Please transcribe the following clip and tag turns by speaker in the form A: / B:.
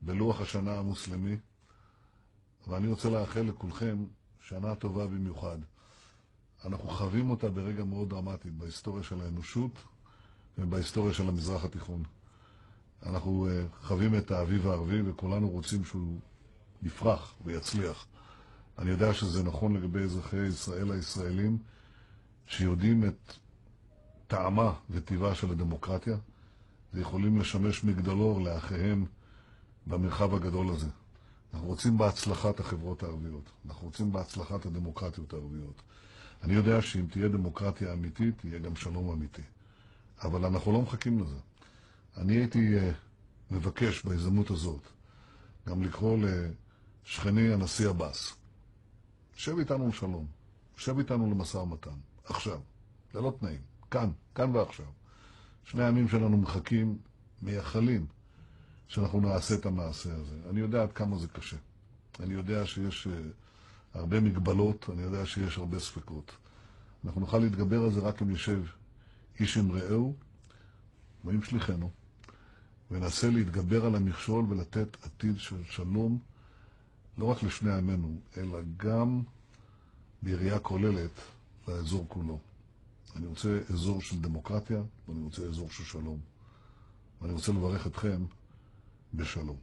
A: בלוח השנה המוסלמי, ואני רוצה לאחל לכולכם שנה טובה במיוחד. אנחנו חווים אותה ברגע מאוד דרמטי בהיסטוריה של האנושות ובהיסטוריה של המזרח התיכון. אנחנו חווים את האביב הערבי וכולנו רוצים שהוא יפרח ויצליח. אני יודע שזה נכון לגבי אזרחי ישראל הישראלים שיודעים את טעמה וטבעה של הדמוקרטיה ויכולים לשמש מגדלור לאחיהם במרחב הגדול הזה. אנחנו רוצים בהצלחת החברות הערביות, אנחנו רוצים בהצלחת הדמוקרטיות הערביות. אני יודע שאם תהיה דמוקרטיה אמיתית, תהיה גם שלום אמיתי. אבל אנחנו לא מחכים לזה. אני הייתי מבקש בהזדמנות הזאת גם לקרוא לשכני הנשיא עבאס. שב איתנו לשלום, שב איתנו למשא ומתן, עכשיו, ללא תנאים, כאן ועכשיו. שני העמים שלנו מחכים, מייחלים, שאנחנו נעשה את המעשה הזה. אני יודע עד כמה זה קשה. אני יודע שיש הרבה מגבלות, אני יודע שיש הרבה ספקות. אנחנו נוכל להתגבר על זה רק אם נשב איש עם רעהו ועם שליחנו, וננסה להתגבר על המכשול ולתת עתיד של שלום לא רק לשני עמנו, אלא גם בראייה כוללת לאזור כולו. אני רוצה אזור של דמוקרטיה, ואני רוצה אזור של שלום. ואני רוצה לברך אתכם בשלום.